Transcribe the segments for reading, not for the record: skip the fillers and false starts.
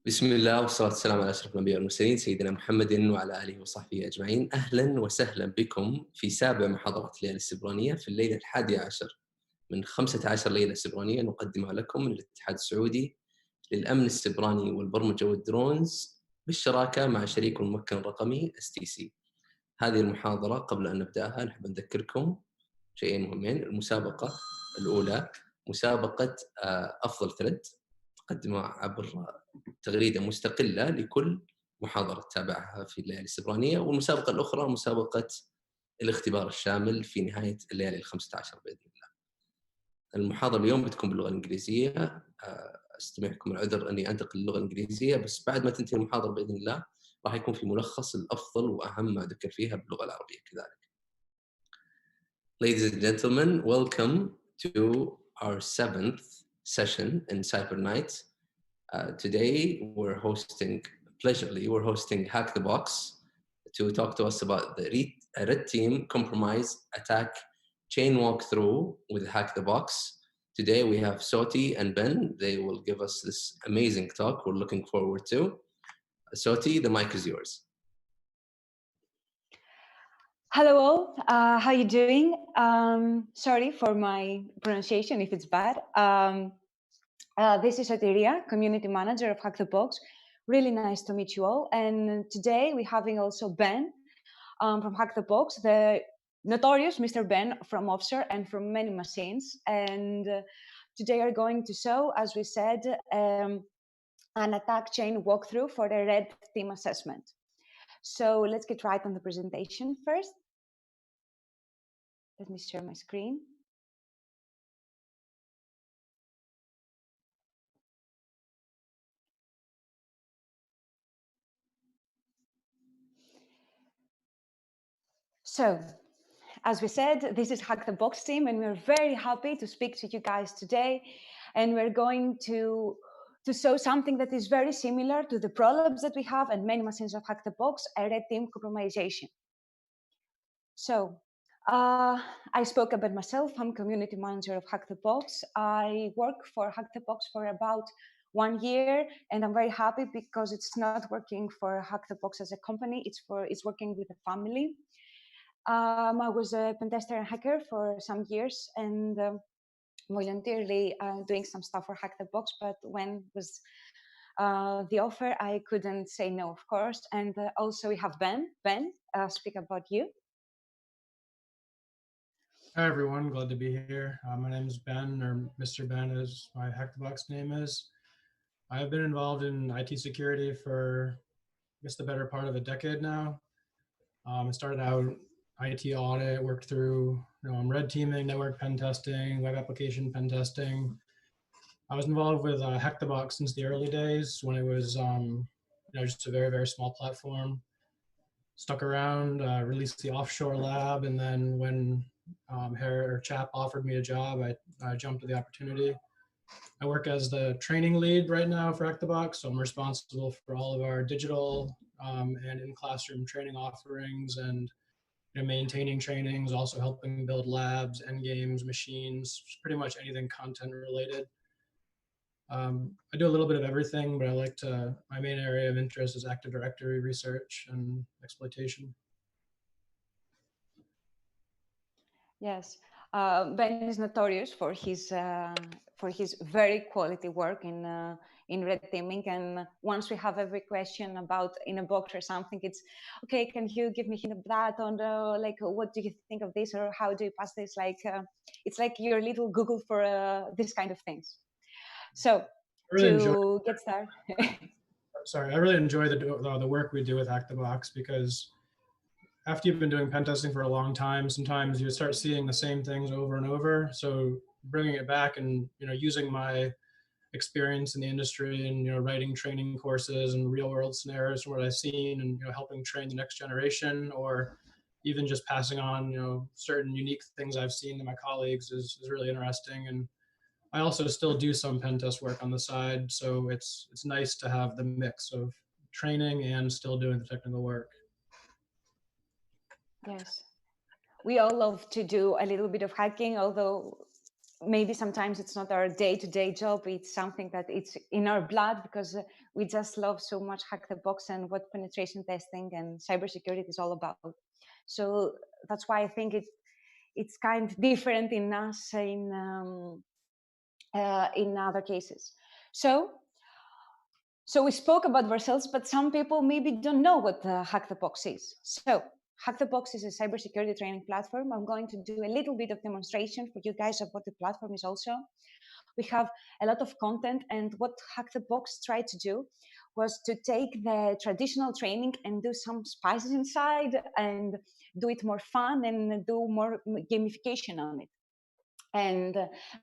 بسم الله والصلاة والسلام على أشرف الأنبياء والمرسلين سيدنا محمد وعلى آله وصحبه أجمعين. أهلا وسهلا بكم في سابع محاضرات الليلة السبرانية في الليلة 11 من 15 ليلة سبرانية نقدمها لكم من الاتحاد السعودي للأمن السبراني والبرمجة والدرونز بالشراكة مع شريك الممكن الرقمي STC. هذه المحاضرة قبل أن نبدأها نحب نذكركم شيئين مهمين. المسابقة الأولى مسابقة أفضل ثريد تقدمها عبر تغريدة مستقلة لكل محاضرة تتابعها في الليالي السبرانية، والمسابقة الأخرى مسابقة الاختبار الشامل في نهاية الليالي 15 بإذن الله. المحاضرة اليوم بتكون باللغة الإنجليزية، أستمعكم العذر أني أنتقل للغة الإنجليزية، بس بعد ما تنتهي المحاضرة بإذن الله راح يكون في ملخص الأفضل وأهم ما ذكر فيها باللغة العربية كذلك. Ladies and gentlemen, welcome to our 7th session in Cyber Night. Today we're hosting Hack the Box to talk to us about the red team compromise attack chain walkthrough with Hack the Box. Today we have Soti and Ben. They will give us this amazing talk we're looking forward to. Soti, the mic is yours. Hello all, how are you doing? Sorry for my pronunciation if it's bad. This is Sotiria, Community Manager of Hack the Box. Really nice to meet you all. And today we're having also Ben from Hack the Box, the notorious Mr. Ben from Offshore and from many machines. And today we're going to show, as we said, an attack chain walkthrough for the red team assessment. So let's get right on the presentation first. Let me share my screen. So, as we said, this is Hack the Box team, and we're very happy to speak to you guys today. And we're going to show something that is very similar to the problems that we have and many machines of Hack the Box, a red team compromisation. So, I spoke about myself. I'm community manager of Hack the Box. I work for Hack the Box for about 1 year, and I'm very happy because it's not working for Hack the Box as a company. It's working with a family. I was a pen tester and hacker for some years, and voluntarily doing some stuff for Hack the Box. But when was the offer, I couldn't say no, of course. And also we have Ben. Ben, speak about you. Hi everyone, glad to be here. My name is Ben, or Mr. Ben as my Hack the Box name is. I have been involved in IT security for, I guess, the better part of a decade now. I started out IT audit, worked through red teaming, network pen testing, web application pen testing. I was involved with Hack the Box since the early days when it was just a very, very small platform. Stuck around, released the offshore lab, and then when Chap offered me a job, I jumped at the opportunity. I work as the training lead right now for Hack the Box, so I'm responsible for all of our digital and in-classroom training offerings and maintaining trainings, also helping build labs, end games, machines, pretty much anything content related. I do a little bit of everything, but my main area of interest is Active Directory research and exploitation. Yes, Ben is notorious for his very quality work in red teaming. And once we have every question about in a box or something, it's okay. Can you give me a hint of that? On what do you think of this, or how do you pass this? It's like your little Google for this kind of things. So to get started. Sorry, I really enjoy the work we do with Hack the Box, because after you've been doing pen testing for a long time, sometimes you start seeing the same things over and over. So bringing it back and using my experience in the industry and writing training courses and real world scenarios from what I've seen, and helping train the next generation, or even just passing on certain unique things I've seen to my colleagues is really interesting. And I also still do some pen test work on the side, so it's nice to have the mix of training and still doing the technical work. Yes, we all love to do a little bit of hacking, although maybe sometimes it's not our day-to-day job, it's something that it's in our blood, because we just love so much Hack the Box and what penetration testing and cybersecurity is all about. So that's why I think it's kind of different in us in other cases. So we spoke about ourselves, but some people maybe don't know what Hack the Box is. So Hack the Box is a cybersecurity training platform. I'm going to do a little bit of demonstration for you guys of what the platform is also. We have a lot of content, and what Hack the Box tried to do was to take the traditional training and do some spices inside and do it more fun and do more gamification on it. And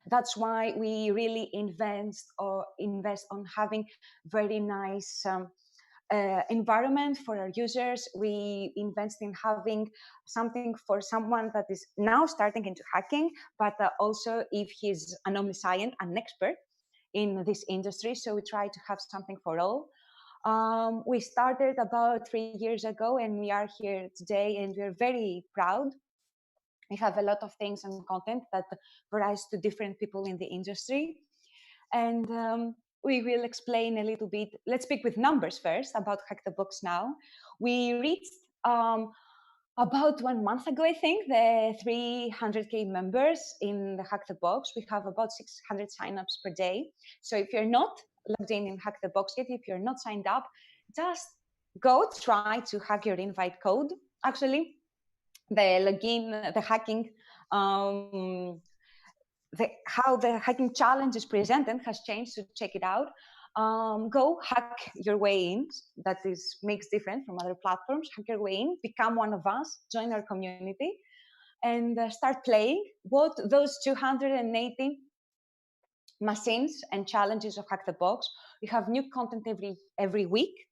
that's why we really invest on having very nice environment for our users. We invest in having something for someone that is now starting into hacking, but also if he's an omniscient, an expert in this industry. So we try to have something for all. We started about 3 years ago, and we are here today, and we're very proud. We have a lot of things and content that varies to different people in the industry. And we will explain a little bit. Let's speak with numbers first about Hack the Box now. We reached about 1 month ago, I think, the 300K members in the Hack the Box. We have about 600 signups per day. So if you're not logged in Hack the Box yet, if you're not signed up, just go try to hack your invite code. Actually, the login, the hacking, how the hacking challenge is presented has changed, so check it out. Go hack your way in. That makes different from other platforms. Hack your way in, become one of us, join our community, and start playing what those 280 machines and challenges of Hack the Box. We have new content every week.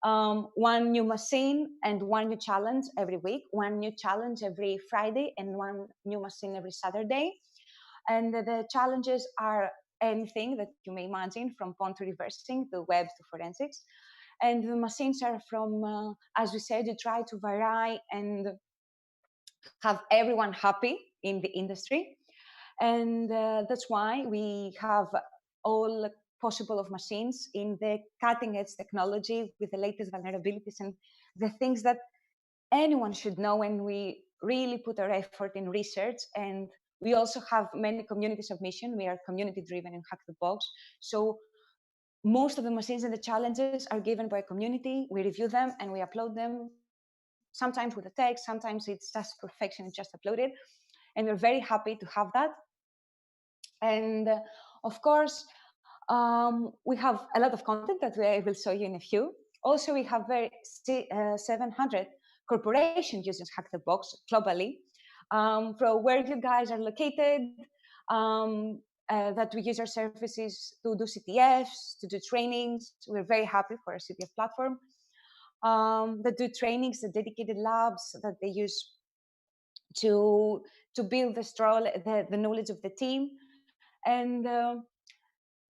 One new machine and one new challenge every week, one new challenge every Friday, and one new machine every Saturday. And the challenges are anything that you may imagine, from quant to reversing, to web to forensics. And the machines are from, as we said, you try to vary and have everyone happy in the industry. And that's why we have all possible of machines in the cutting edge technology with the latest vulnerabilities and the things that anyone should know, and we really put our effort in research. And we also have many community submission. We are community driven in Hack the Box. So most of the machines and the challenges are given by community. We review them and we upload them, sometimes with a text, sometimes it's just perfection, it's just uploaded. And we're very happy to have that. And of course, we have a lot of content that I will show you in a few. Also, we have 700 corporations using Hack the Box globally, from where you guys are located, that we use our services to do CTFs, to do trainings. We're very happy for our CTF platform. That do trainings, the dedicated labs that they use to build the knowledge of the team, and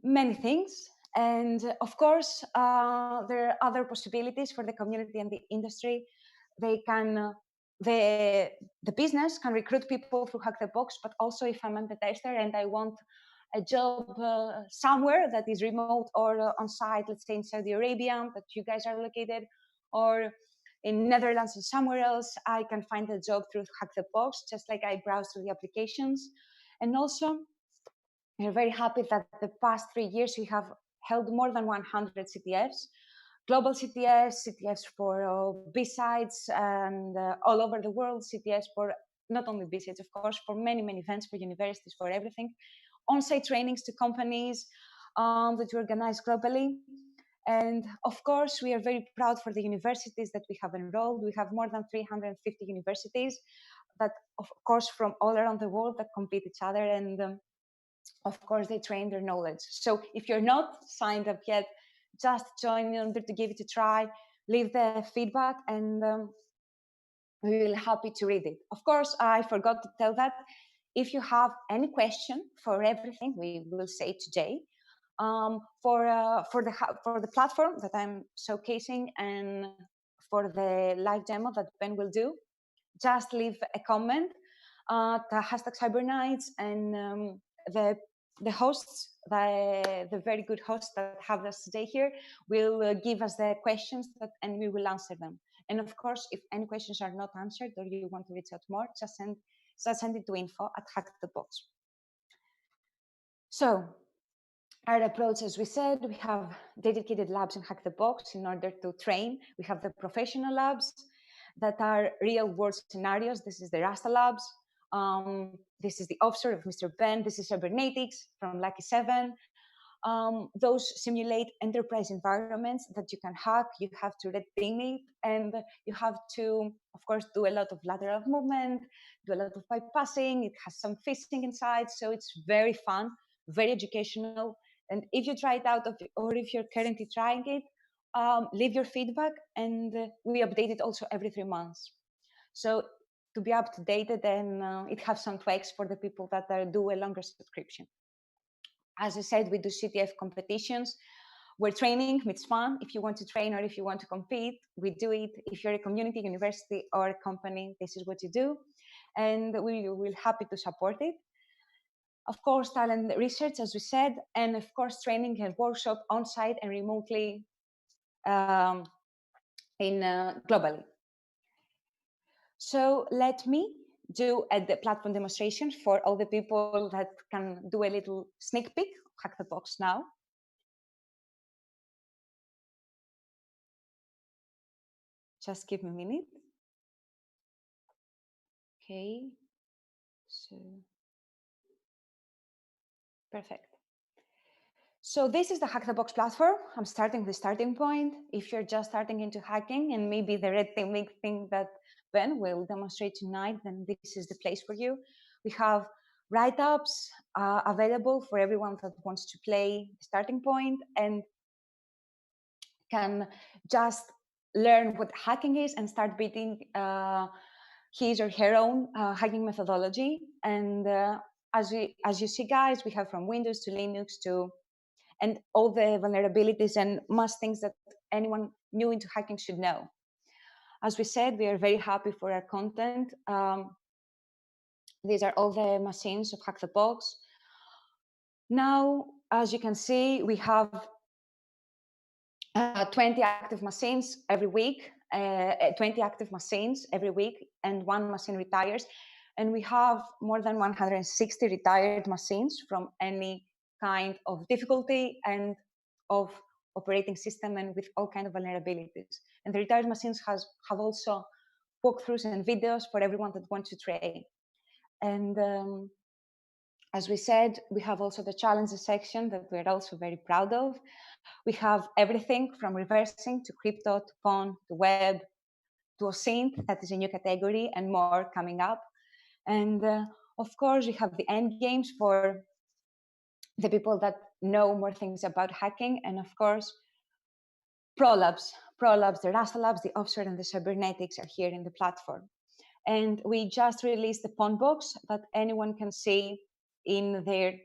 many things. And of course, there are other possibilities for the community and the industry. They can, the business can recruit people through Hack the Box, but also if I'm a tester and I want a job somewhere that is remote or on site, let's say in Saudi Arabia, that you guys are located, or in Netherlands or somewhere else, I can find a job through Hack the Box, just like I browse through the applications. And also, we're very happy that the past 3 years we have held more than 100 CTFs, global CTFs, CTFs for B-sides, and all over the world, CTFs for not only B-sides, of course, for many, many events, for universities, for everything, on-site trainings to companies that we organize globally. And of course, we are very proud for the universities that we have enrolled. We have more than 350 universities that, of course, from all around the world that compete each other, and of course, they train their knowledge. So if you're not signed up yet, just join in order to give it a try, leave the feedback, and we will be happy to read it. Of course, I forgot to tell that if you have any question for everything we will say today, for the platform that I'm showcasing and for the live demo that Ben will do, just leave a comment, the hashtag Cybernights, and the hosts, the very good hosts that have us today here, will give us the questions and we will answer them. And of course, if any questions are not answered or you want to reach out more, just send it to info@hackthebox. So our approach, as we said, we have dedicated labs in Hack the Box in order to train. We have the professional labs that are real world scenarios. This is the Rasta labs. This is the offshore of Mr. Ben. This is cybernetics from Lucky 7. Those simulate enterprise environments that you can hack. You have to red team it, and you have to, of course, do a lot of lateral movement, do a lot of bypassing. It has some phishing inside, so it's very fun, very educational. And if you try it out, or if you're currently trying it, leave your feedback, and we update it also every 3 months. So to be up to date, then it has some tweaks for the people that do a longer subscription. As I said, we do CTF competitions where training meets fun. If you want to train or if you want to compete, we do it. If you're a community, university, or a company, this is what you do. And we will be happy to support it. Of course, talent research, as we said, and of course, training and workshop on-site and remotely globally. So let me do the platform demonstration for all the people that can do a little sneak peek. Hack the box now. Just give me a minute. Okay, so perfect. So this is the Hack the Box platform. I'm starting the starting point. If you're just starting into hacking and maybe the red teaming thing that Ben will demonstrate tonight, then this is the place for you. We have write-ups available for everyone that wants to play the starting point and can just learn what hacking is and start building his or her own hacking methodology. And as you see, guys, we have from Windows to Linux and all the vulnerabilities and most things that anyone new into hacking should know. As we said, we are very happy for our content. These are all the machines of Hack the Box. Now, as you can see, we have 20 active machines every week, 20 active machines every week, and 1 machine retires. And we have more than 160 retired machines from any kind of difficulty and of operating system and with all kinds of vulnerabilities. And the retired machines have also walkthroughs and videos for everyone that wants to train. And as we said, we have also the challenges section that we're also very proud of. We have everything from reversing to crypto to pawn to web to OSINT, that is a new category, and more coming up. And of course, we have the end games for the people that know more things about hacking. And of course, pro labs, the Rasta labs, the offshore, and the cybernetics are here in the platform. And we just released the pawn box that anyone can see in their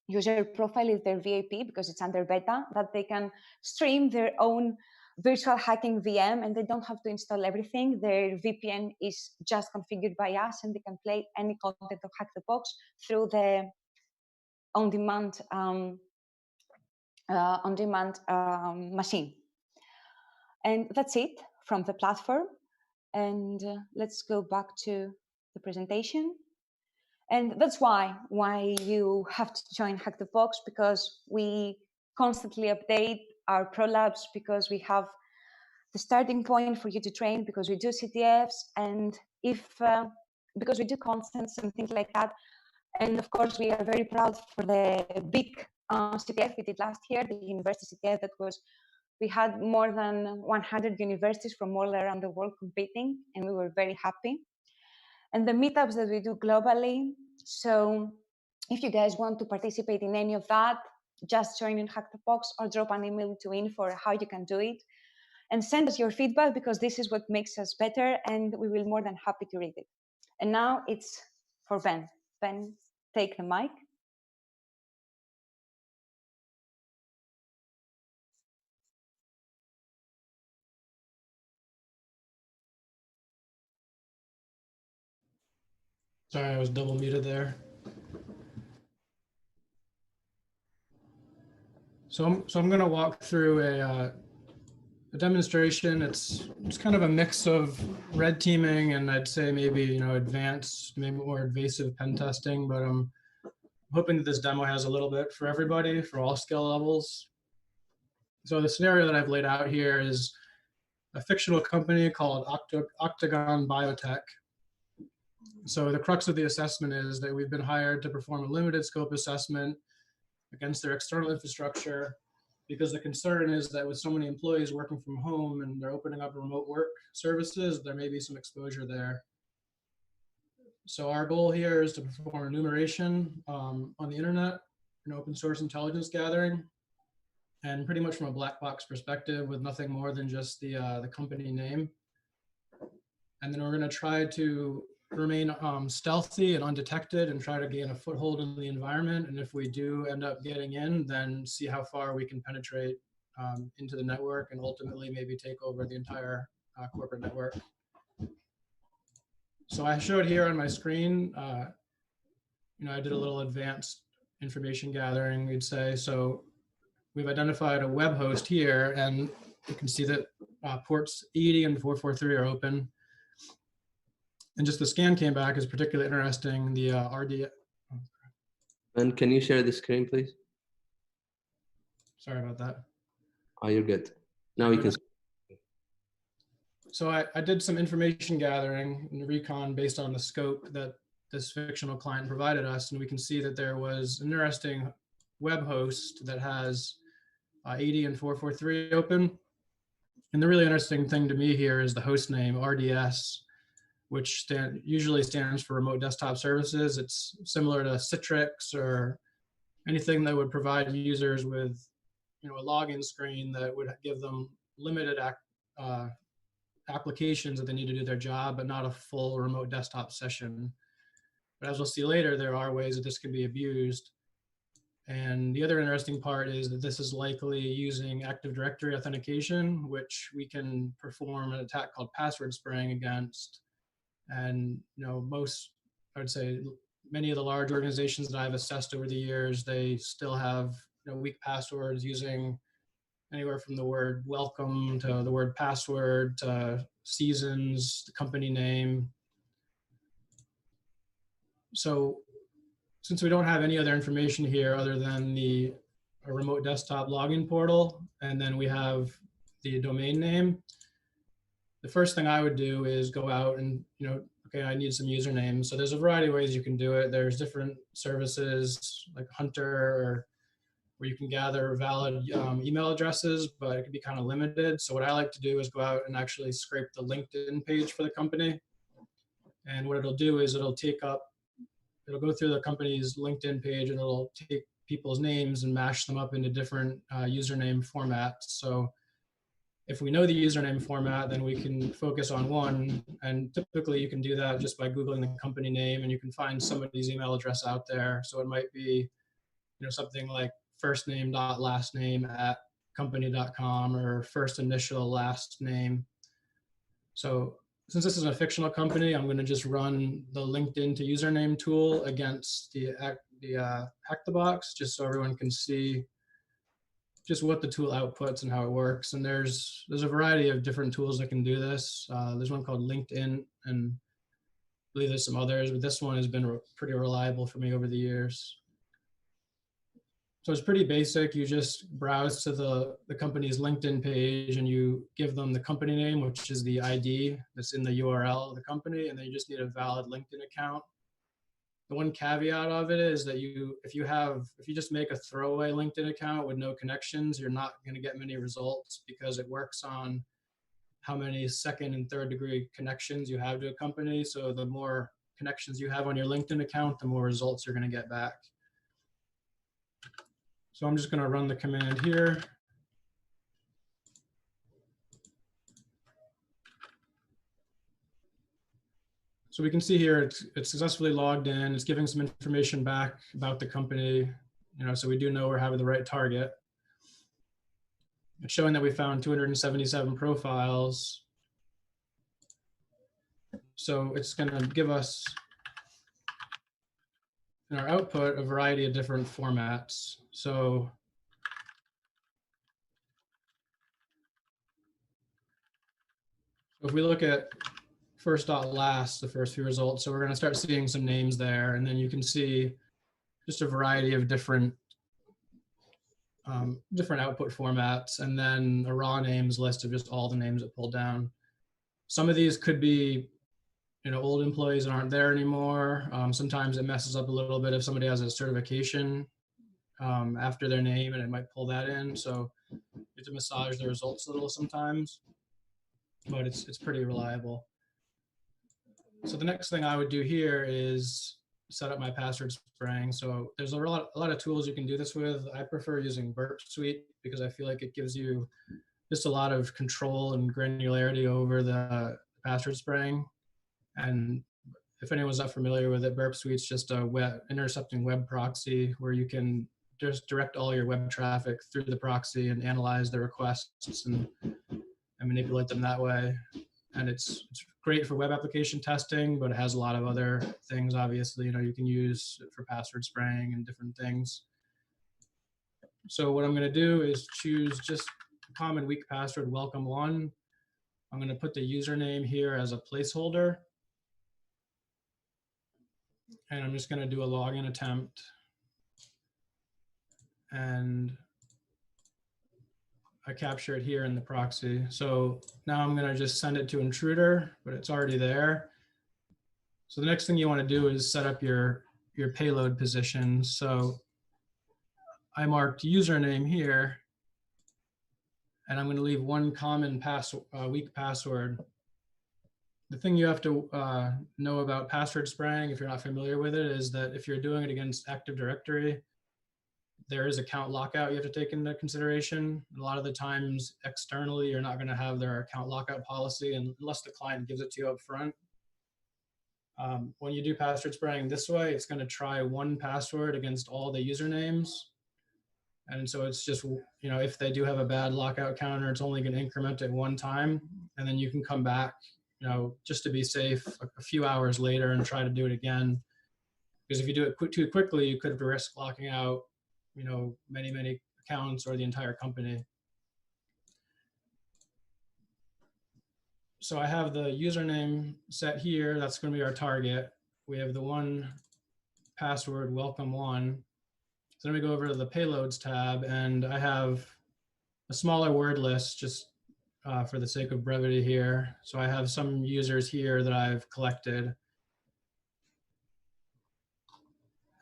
user profile, is their VIP, because it's under beta, that they can stream their own virtual hacking VM and they don't have to install everything. Their VPN is just configured by us and they can play any content of Hack the Box through the on-demand machine. And that's it from the platform. And let's go back to the presentation. And that's why you have to join Hack the Box, because we constantly update our pro labs, because we have the starting point for you to train, because we do CTFs, and because we do constants and things like that. And of course, we are very proud for the big CTF we did last year, the university CTF we had more than 100 universities from all around the world competing, and we were very happy. And the meetups that we do globally. So if you guys want to participate in any of that, just join in Hack the Box or drop an email to info how you can do it. And send us your feedback, because this is what makes us better, and we will be more than happy to read it. And now it's for Ben. Ben, take the mic. Sorry, I was double muted there. I'm going to walk through a demonstration. It's kind of a mix of red teaming and I'd say maybe advanced, maybe more invasive pen testing. But I'm hoping that this demo has a little bit for everybody, for all skill levels. So the scenario that I've laid out here is a fictional company called Octagon Biotech. So the crux of the assessment is that we've been hired to perform a limited scope assessment against their external infrastructure, because the concern is that with so many employees working from home and they're opening up remote work services, there may be some exposure there. So our goal here is to perform enumeration on the internet, an open source intelligence gathering, and pretty much from a black box perspective with nothing more than just the company name. And then we're going to try to remain stealthy and undetected and try to gain a foothold in the environment. And if we do end up getting in, then see how far we can penetrate into the network and ultimately maybe take over the entire corporate network. So I showed here on my screen, I did a little advanced information gathering, we'd say. So we've identified a web host here, and you can see that ports 80 and 443 are open. And just the scan came back is particularly interesting. The RD. And can you share the screen, please? Sorry about that. Oh, you're good. Now you can. So I did some information gathering and recon based on the scope that this fictional client provided us. And we can see that there was an interesting web host that has 80 and 443 open. And the really interesting thing to me here is the host name, RDS, which usually stands for Remote Desktop Services. It's similar to Citrix or anything that would provide users with a login screen that would give them limited applications that they need to do their job, but not a full remote desktop session. But as we'll see later, there are ways that this can be abused. And the other interesting part is that this is likely using Active Directory authentication, which we can perform an attack called password spraying against. And most, I would say, many of the large organizations that I've assessed over the years, they still have weak passwords using anywhere from the word welcome to the word password to seasons, the company name. So since we don't have any other information here other than a remote desktop login portal, and then we have the domain name, the first thing I would do is go out and, okay, I need some usernames. So there's a variety of ways you can do it. There's different services like Hunter, where you can gather valid email addresses, but it can be kind of limited. So what I like to do is go out and actually scrape the LinkedIn page for the company. And what it'll do is it'll go through the company's LinkedIn page and it'll take people's names and mash them up into different username formats. So if we know the username format, then we can focus on one. And typically you can do that just by Googling the company name, and you can find somebody's email address out there. So it might be, something like first name dot last name at company.com or first initial last name. So since this is a fictional company, I'm going to just run the LinkedIn to username tool against the Hack the Box, just so everyone can see just what the tool outputs and how it works. And there's a variety of different tools that can do this. There's one called LinkedIn, and I believe there's some others, but this one has been pretty reliable for me over the years. So it's pretty basic. You just browse to the company's LinkedIn page and you give them the company name, which is the ID that's in the URL of the company, and then you just need a valid LinkedIn account. The one caveat of it is that if you just make a throwaway LinkedIn account with no connections, you're not going to get many results, because it works on how many second and third degree connections you have to a company. So the more connections you have on your LinkedIn account, the more results you're going to get back. So I'm just going to run the command here. So we can see here it's successfully logged in. It's giving some information back about the company, so we do know we're having the right target. It's showing that we found 277 profiles. So it's going to give us in our output a variety of different formats. So So if we look at first dot last, the first few results, so we're going to start seeing some names there, and then you can see just a variety of different output formats, and then a raw names list of just all the names that pulled down. Some of these could be, old employees that aren't there anymore. Sometimes it messes up a little bit if somebody has a certification after their name, and it might pull that in. So you have to massage the results a little sometimes, but it's pretty reliable. So the next thing I would do here is set up my password spraying. So there's a lot of tools you can do this with. I prefer using Burp Suite because I feel like it gives you just a lot of control and granularity over the password spraying. And if anyone's not familiar with it, Burp Suite's just a intercepting web proxy where you can just direct all your web traffic through the proxy and analyze the requests and manipulate them that way. And it's great for web application testing, but it has a lot of other things, obviously, you can use for password spraying and different things. So what I'm going to do is choose just common weak password welcome one. I'm going to put the username here as a placeholder. And I'm just going to do a login attempt. And I capture it here in the proxy. So now I'm going to just send it to intruder, but it's already there. So the next thing you want to do is set up your payload position. So I marked username here, and I'm going to leave one common weak password. The thing you have to know about password spraying, if you're not familiar with it, is that if you're doing it against Active Directory, there is account lockout you have to take into consideration. A lot of the times externally, you're not going to have their account lockout policy unless the client gives it to you up front. When you do password spraying this way, it's going to try one password against all the usernames. And so it's just, if they do have a bad lockout counter, it's only going to increment it one time. And then you can come back, just to be safe a few hours later and try to do it again. Because if you do it too quickly, you could risk locking out many accounts or the entire company. So I have the username set here. That's going to be our target. We have the one password welcome one. So let me go over to the payloads tab, and I have a smaller word list just for the sake of brevity here. So I have some users here that I've collected.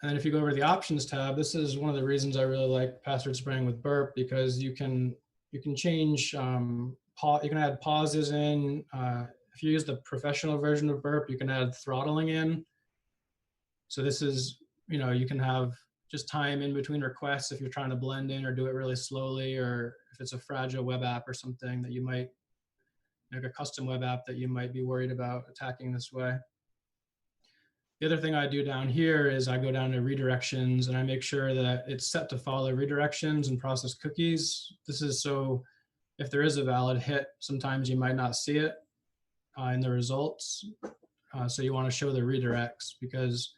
And then if you go over to the options tab, this is one of the reasons I really like password spraying with Burp, because you can change, you can add pauses in. If you use the professional version of Burp, you can add throttling in. So this is, you can have just time in between requests if you're trying to blend in or do it really slowly, or if it's a fragile web app or something that you might, like a custom web app that you might be worried about attacking this way. The other thing I do down here is I go down to redirections, and I make sure that it's set to follow redirections and process cookies. This is so if there is a valid hit, sometimes you might not see it in the results. So you want to show the redirects, because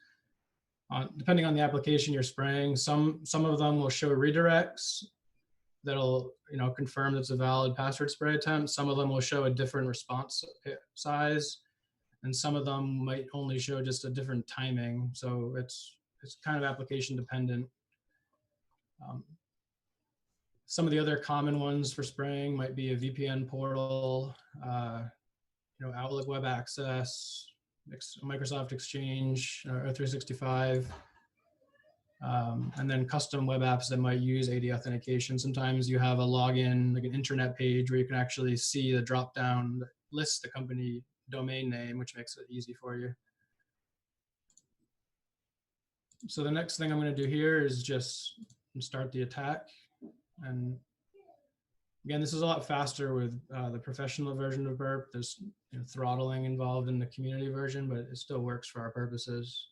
depending on the application you're spraying, some of them will show redirects that'll confirm that it's a valid password spray attempt. Some of them will show a different response size, and some of them might only show just a different timing. So it's kind of application dependent. Some of the other common ones for spraying might be a VPN portal, Outlook Web Access, Microsoft Exchange, or 365, and then custom web apps that might use AD authentication. Sometimes you have a login, like an internet page, where you can actually see the drop-down that lists the company domain name, which makes it easy for you. So the next thing I'm going to do here is just start the attack. And again, this is a lot faster with the professional version of Burp. There's throttling involved in the community version, but it still works for our purposes.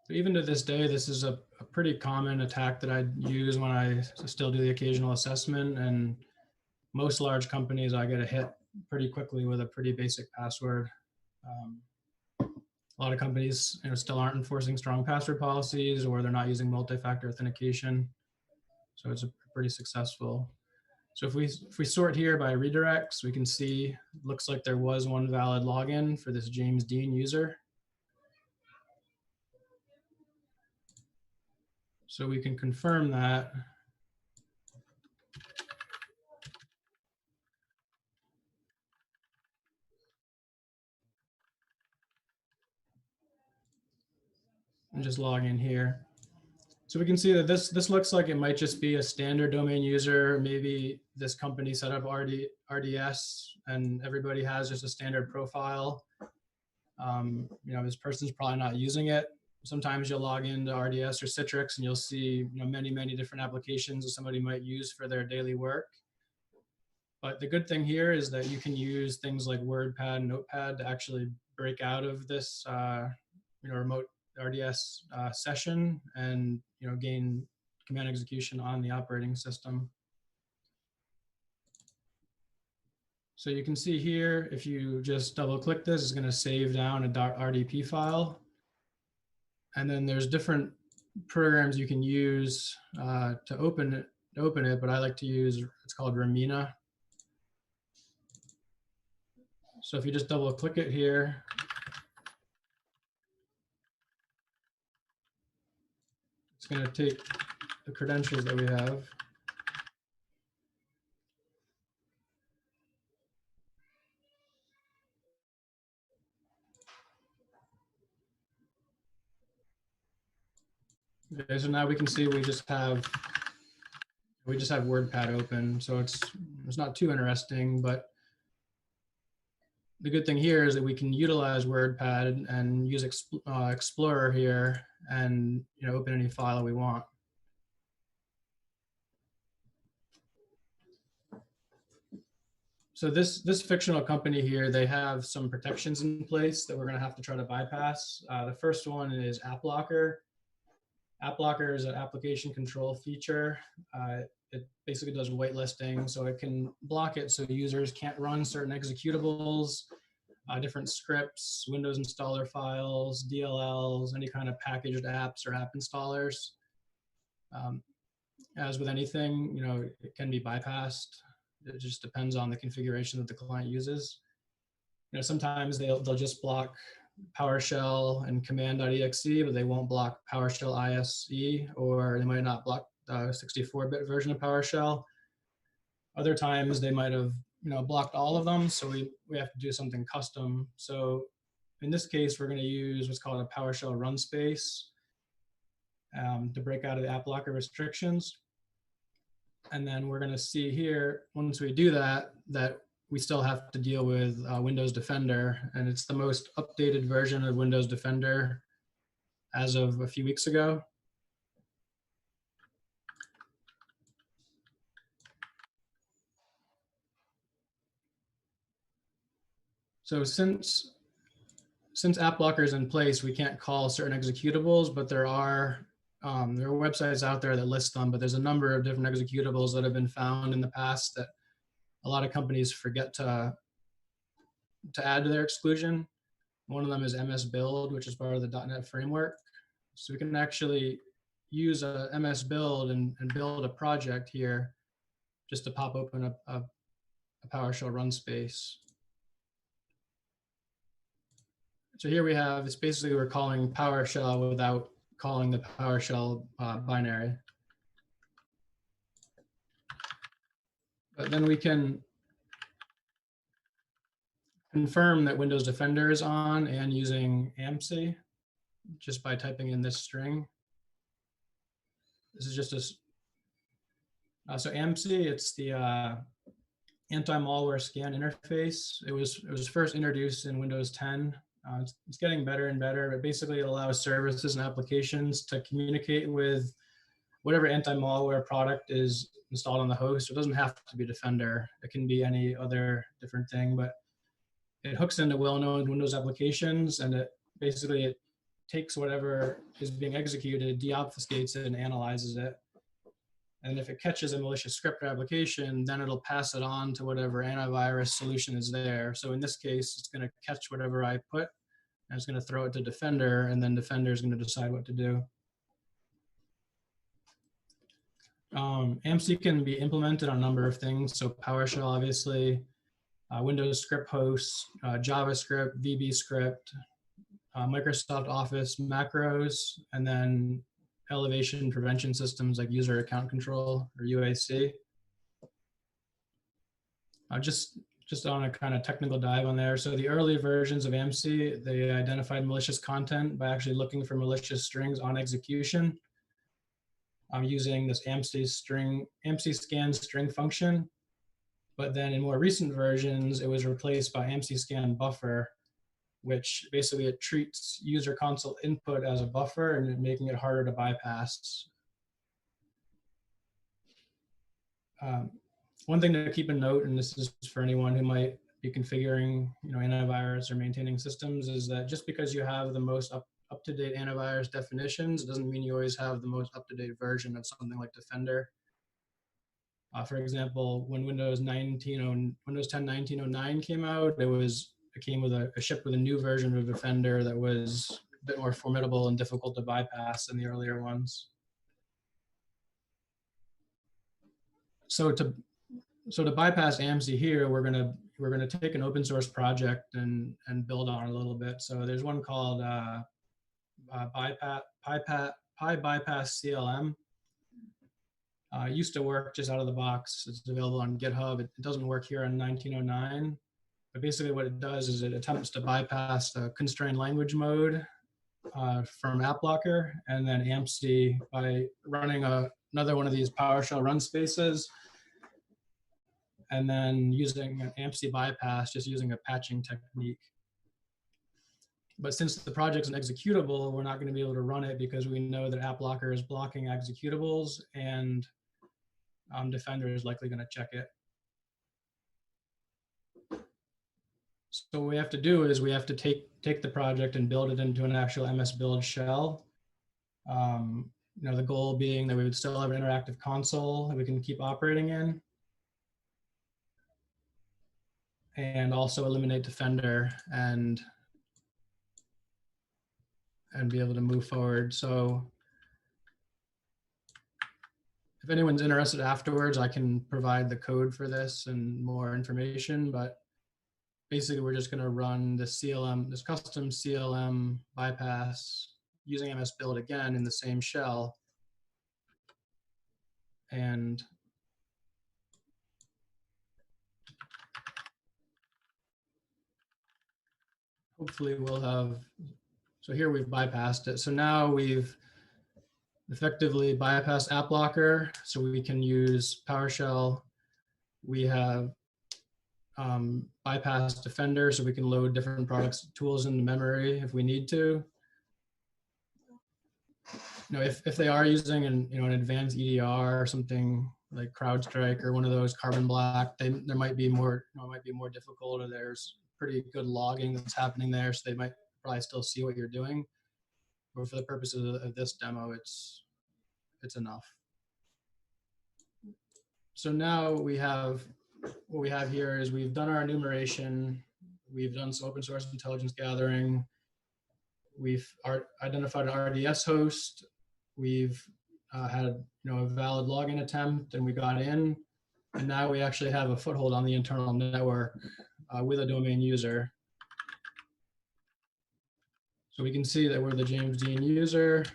Even to this day, this is a pretty common attack that I use when I still do the occasional assessment, and most large companies I get a hit pretty quickly with a pretty basic password. A lot of companies, still aren't enforcing strong password policies, or they're not using multi-factor authentication. So it's pretty successful. So if we sort here by redirects, we can see, looks like there was one valid login for this James Dean user. So we can confirm that. And just log in here. So we can see that this looks like it might just be a standard domain user. Maybe this company set up RDS and everybody has just a standard profile. This person's probably not using it. Sometimes you'll log into RDS or Citrix and you'll see many different applications that somebody might use for their daily work. But the good thing here is that you can use things like WordPad and Notepad to actually break out of this remote RDS session and gain command execution on the operating system. So you can see here, if you just double click this, it's going to save down a .rdp file. And then there's different programs you can use to open it, but I like to use, it's called Ramina. So if you just double click it here, it's going to take the credentials that we have. Okay, so now we can see we just have WordPad open, so it's not too interesting, but the good thing here is that we can utilize WordPad and use Explorer here and open any file we want. So this fictional company here, they have some protections in place that we're going to have to try to bypass. The first one is App Locker. App Locker is an application control feature. It basically does whitelisting, so it can block it so users can't run certain executables, different scripts, Windows installer files, DLLs, any kind of packaged apps or app installers. As with anything, it can be bypassed. It just depends on the configuration that the client uses. Sometimes they'll just block PowerShell and command.exe, but they won't block PowerShell ISE, or they might not block the 64-bit version of PowerShell. Other times they might have blocked all of them, so we have to do something custom. So in this case, we're going to use what's called a PowerShell run space to break out of the App Locker restrictions. And then we're going to see here, once we do that we still have to deal with Windows Defender, and it's the most updated version of Windows Defender as of a few weeks ago. So since App Locker is in place, we can't call certain executables, but there are websites out there that list them, but there's a number of different executables that have been found in the past that a lot of companies forget to add to their exclusion. One of them is MS Build, which is part of the .NET framework. So we can actually use a MS Build and build a project here just to pop open a PowerShell run space. So here we have, it's basically we're calling PowerShell without calling the PowerShell binary. But then we can confirm that Windows Defender is on and using AMSI just by typing in this string. This is just a, so AMSI, it's the anti-malware scan interface. It was first introduced in Windows 10. It's getting better and better, but basically it allows services and applications to communicate with whatever anti-malware product is installed on the host. It doesn't have to be Defender. It can be any other different thing, but it hooks into well-known Windows applications, and it takes whatever is being executed, deobfuscates it, and analyzes it. And if it catches a malicious script or application, then it'll pass it on to whatever antivirus solution is there. So in this case, it's going to catch whatever I put, and it's going to throw it to Defender, and then Defender is going to decide what to do. AMC can be implemented on a number of things. So PowerShell, obviously, Windows script hosts, JavaScript, VB script, Microsoft Office macros, and then elevation prevention systems like user account control or UAC. Just on a kind of technical dive on there. So the early versions of AMC, they identified malicious content by actually looking for malicious strings on execution. Using this AMC scan string function. But then in more recent versions, it was replaced by AMC scan buffer, which basically it treats user console input as a buffer and making it harder to bypass. One thing to keep in note, and this is for anyone who might be configuring, antivirus or maintaining systems, is that just because you have the most up-to-date antivirus definitions doesn't mean you always have the most up-to-date version of something like Defender. For example, when Windows 10 1909 came out, it came with shipped with a new version of Defender that was a bit more formidable and difficult to bypass than the earlier ones. So to bypass AMC here, we're gonna take an open source project and build on it a little bit. So there's one called PyBypass CLM. Used to work just out of the box. It's available on GitHub. It doesn't work here on 1909. But basically what it does is it attempts to bypass the constrained language mode from AppLocker, and then AMC by running another one of these PowerShell run spaces, and then using an AMC bypass, just using a patching technique. But since the project's an executable, we're not going to be able to run it because we know that AppLocker is blocking executables, and Defender is likely going to check it. So what we have to do is we have to take the project and build it into an actual MS Build shell. The goal being that we would still have an interactive console that we can keep operating in, and also eliminate Defender and be able to move forward. So if anyone's interested afterwards, I can provide the code for this and more information, but basically we're just going to run this custom CLM bypass using MS Build again in the same shell. And hopefully we'll have, so here we've bypassed it. So now we've effectively bypassed AppLocker, so we can use PowerShell. We have bypassed Defender, so we can load different products, tools into memory if we need to. If they are using an advanced EDR or something like CrowdStrike or one of those Carbon Black, there might be more, might be more difficult, or there's pretty good logging that's happening there, so they might probably still see what you're doing. But for the purposes of this demo, it's enough. So now what we have here is we've done our enumeration, we've done some open source intelligence gathering, we've identified an RDS host, we've had a valid login attempt, and we got in, and now we actually have a foothold on the internal network with a domain user. So we can see that we're the James Dean user.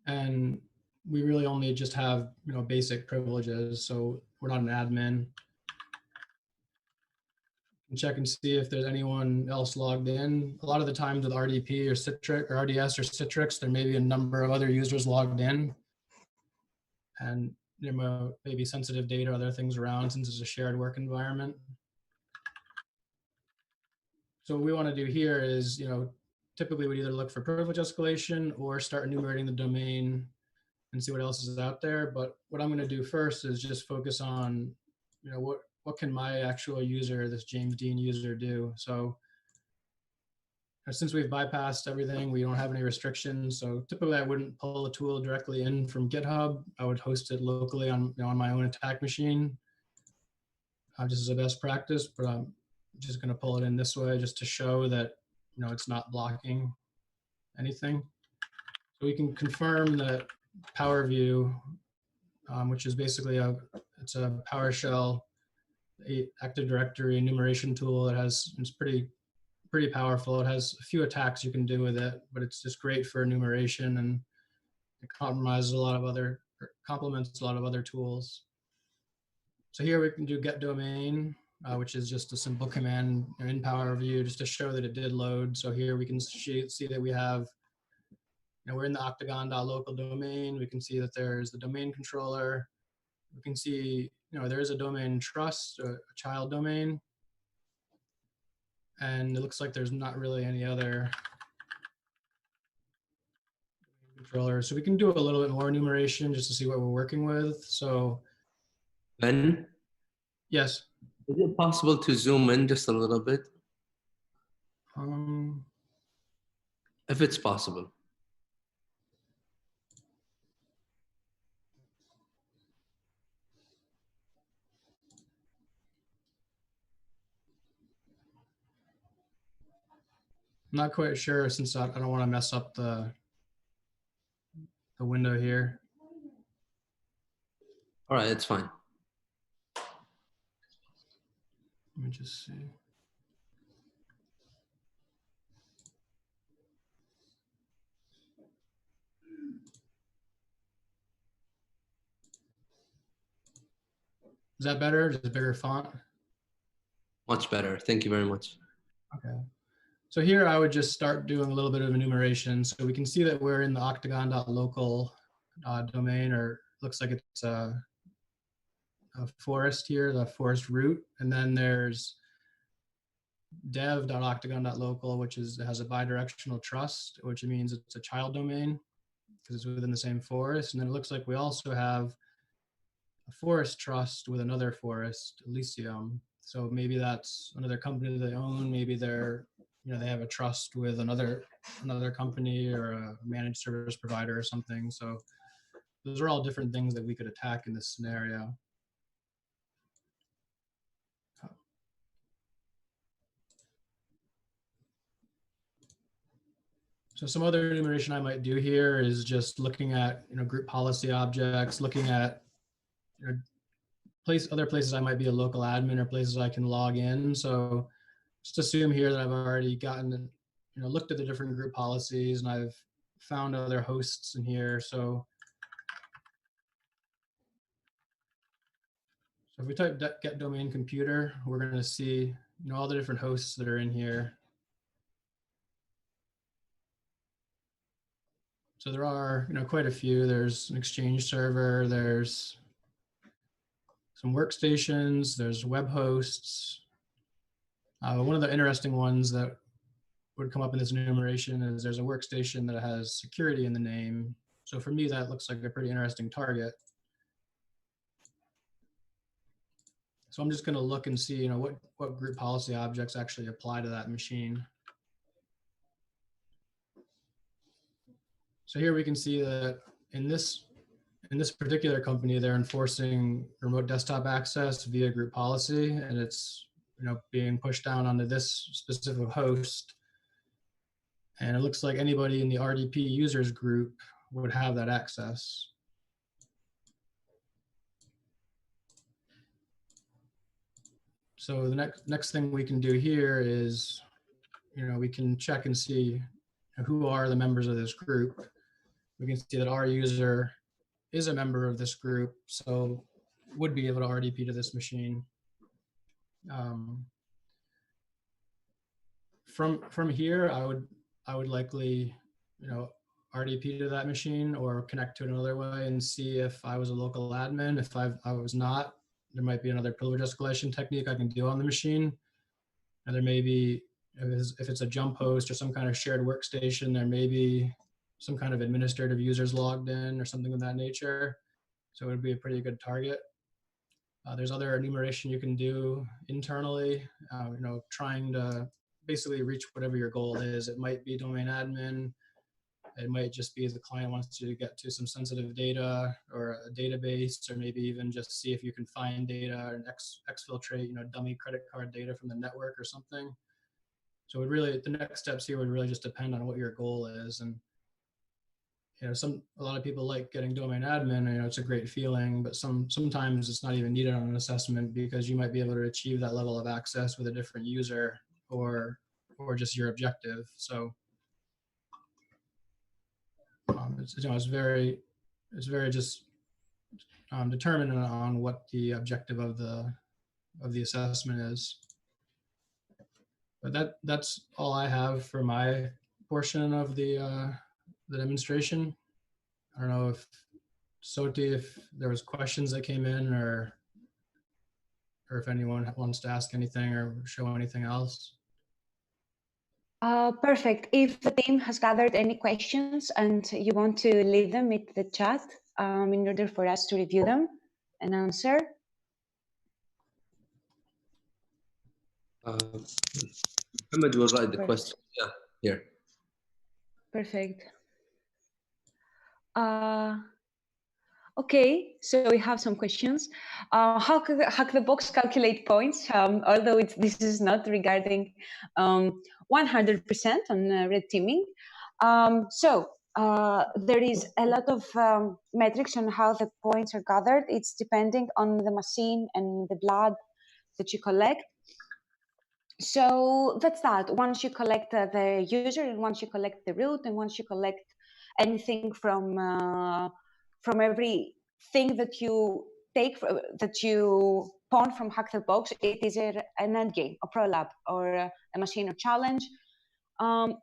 And we really only just have basic privileges, so we're not an admin. And check and see if there's anyone else logged in. A lot of the times with RDP or Citrix or RDS or Citrix, there may be a number of other users logged in, and there may be sensitive data or other things around since it's a shared work environment. So what we want to do here is, typically we'd either look for privilege escalation or start enumerating the domain and see what else is out there. But what I'm going to do first is just focus on, what can my actual user, this James Dean user, do? So since we've bypassed everything, we don't have any restrictions. So typically I wouldn't pull a tool directly in from GitHub. I would host it locally on, on my own attack machine, just as a best practice, but I'm just gonna pull it in this way just to show that, it's not blocking anything. So we can confirm that PowerView, which is basically it's a PowerShell Active Directory enumeration tool that it's pretty powerful. It has a few attacks you can do with it, but it's just great for enumeration, and it complements a lot of other tools. So here we can do get domain, which is just a simple command in PowerView just to show that it did load. So here we can see that we have, we're in the octagon.local domain. We can see that there's the domain controller. We can see, there is a domain trust, a child domain. And it looks like there's not really any other controller. So we can do a little bit more enumeration just to see what we're working with. So Ben? Yes. Is it possible to zoom in just a little bit? If it's possible. I'm not quite sure, since I don't want to mess up the window here. All right, it's fine. Let me just see. Is that better? Just a bigger font? Much better. Thank you very much. Okay. So here I would just start doing a little bit of enumeration. So we can see that we're in the octagon.local domain, or looks like it's a forest here, the forest root. And then there's dev.octagon.local, which has a bidirectional trust, which means it's a child domain because it's within the same forest. And then it looks like we also have a forest trust with another forest, Elysium. So maybe that's another company that they own. Maybe they're, they have a trust with another company or a managed service provider or something. So those are all different things that we could attack in this scenario. So some other enumeration I might do here is just looking at, group policy objects, looking at, other places I might be a local admin or places I can log in. So just assume here that I've already gotten, looked at the different group policies, and I've found other hosts in here. So if we type get domain computer, we're going to see, all the different hosts that are in here. So there are, quite a few. There's an Exchange server, there's some workstations, there's web hosts. One of the interesting ones that would come up in this enumeration is there's a workstation that has security in the name. So for me, that looks like a pretty interesting target. So I'm just going to look and see, what group policy objects actually apply to that machine. So here we can see that in this particular company, they're enforcing remote desktop access via group policy, and it's being pushed down onto this specific host. And it looks like anybody in the RDP users group would have that access. So the next thing we can do here is, we can check and see who are the members of this group. We can see that our user is a member of this group, so would be able to RDP to this machine. From here, I would likely, RDP to that machine or connect to it another way and see if I was a local admin. If I was not, there might be another privilege escalation technique I can do on the machine. And there may be, if it's a jump host or some kind of shared workstation, there may be some kind of administrative users logged in or something of that nature. So it would be a pretty good target. There's other enumeration you can do internally, trying to basically reach whatever your goal is. It might be domain admin. It might just be the client wants to get to some sensitive data or a database, or maybe even just see if you can find data and exfiltrate, dummy credit card data from the network or something. So it really, the next steps here would really just depend on what your goal is. And a lot of people like getting domain admin, it's a great feeling, but sometimes it's not even needed on an assessment, because you might be able to achieve that level of access with a different user or just your objective. So it's very just determined on what the objective of the assessment is. But that's all I have for my portion of the demonstration. I don't know if Soti, if there was questions that came in, or if anyone wants to ask anything or show anything else. Perfect. If the team has gathered any questions and you want to leave them in the chat in order for us to review them and answer. Muhammad will write the question. Yeah, here. Perfect. Okay, so we have some questions. How could Hack the Box calculate points? Although this is not regarding 100% on red teaming. So there is a lot of metrics on how the points are gathered. It's depending on the machine and the blood that you collect. So that's that. Once you collect the user, and once you collect the root, and once you collect anything from everything that you take, that you pawn from Hack the Box, it is an end game, a prolab, or a machine or challenge.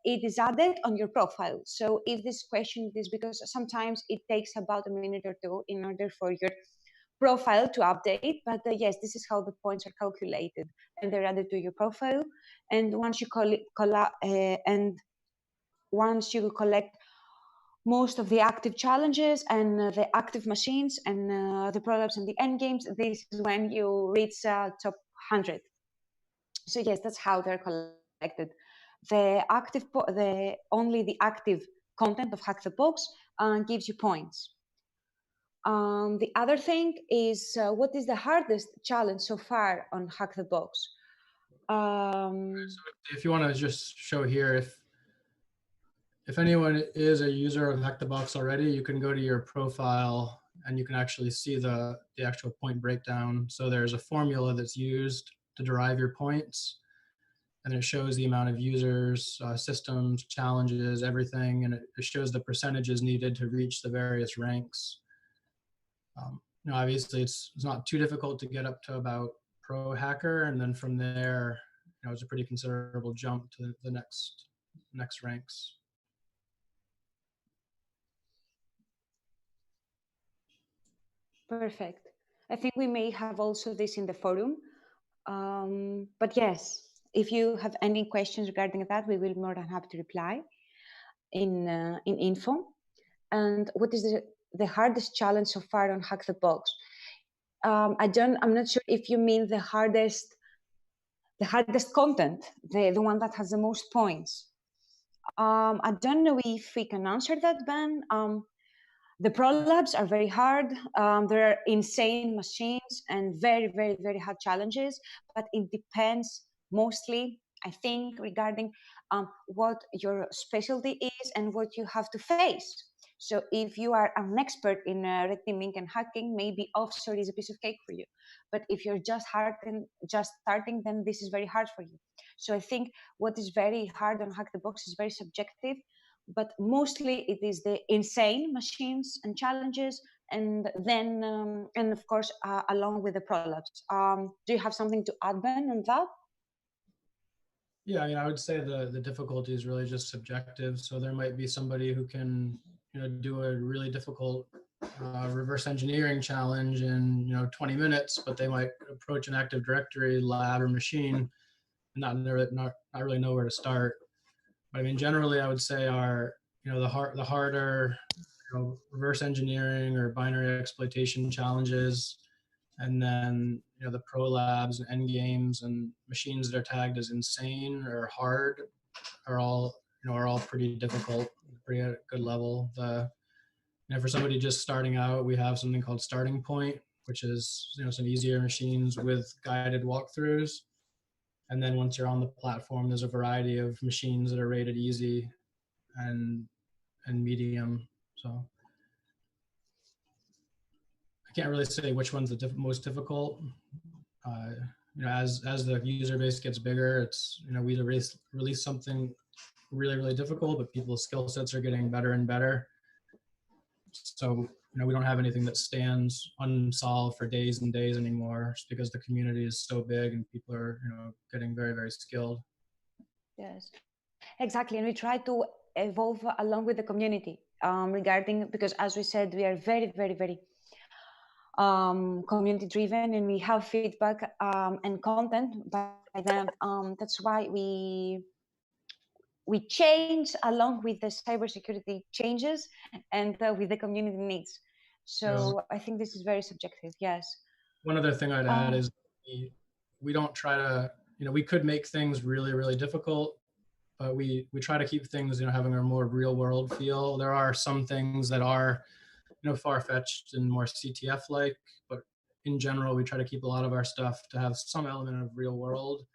It is added on your profile. So if this question is because sometimes it takes about a minute or two in order for your profile to update, but yes, this is how the points are calculated, and they're added to your profile. And once you collect most of the active challenges and the active machines and the prolabs and the end games, this is when you reach top 100. So yes, that's how they're collected. Only the active content of Hack the Box gives you points. The other thing is, what is the hardest challenge so far on Hack the Box? So if you want to just show here, if anyone is a user of Hack the Box already, you can go to your profile and you can actually see the actual point breakdown. So there's a formula that's used to derive your points, and it shows the amount of users, systems, challenges, everything, and it shows the percentages needed to reach the various ranks. Obviously it's not too difficult to get up to about pro hacker, and then from there, it's a pretty considerable jump to the next ranks. Perfect. I think we may have also this in the forum, but yes, if you have any questions regarding that, we will be more than happy to reply in info. And what is the hardest challenge so far on Hack the Box? I'm not sure if you mean the hardest content, the one that has the most points. I don't know if we can answer that, Ben. The prolabs are very hard. There are insane machines and very, very, very hard challenges, but it depends mostly, I think, regarding what your specialty is and what you have to face. So if you are an expert in red teaming and hacking, maybe offshore is a piece of cake for you. But if you're just starting, then this is very hard for you. So I think what is very hard on Hack the Box is very subjective, but mostly it is the insane machines and challenges, and then and of course along with the prolabs. Do you have something to add, Ben, on that? Yeah, I would say the difficulty is really just subjective. So there might be somebody who can do a really difficult reverse engineering challenge in 20 minutes, but they might approach an Active Directory lab or machine and not really know where to start. But I mean, generally, I would say the harder reverse engineering or binary exploitation challenges And then, the pro labs and end games and machines that are tagged as insane or hard are all pretty difficult, pretty at a good level. For somebody just starting out, we have something called Starting Point, which is, some easier machines with guided walkthroughs. And then once you're on the platform, there's a variety of machines that are rated easy and medium. So I can't really say which one's the most difficult. As the user base gets bigger, it's, we release something really, really difficult, but people's skill sets are getting better and better. So, we don't have anything that stands unsolved for days and days anymore, just because the community is so big and people are, getting very, very skilled. Yes, exactly. And we try to evolve along with the community regarding, because as we said, we are very, very, very community driven, and we have feedback and content by them. That's why we change along with the cybersecurity changes and with the community needs. So I think this is very subjective. Yes. One other thing I'd add is we don't try to, we could make things really, really difficult, but we try to keep things, having a more real world feel. There are some things that are, far-fetched and more CTF-like, but in general, we try to keep a lot of our stuff to have some element of real world.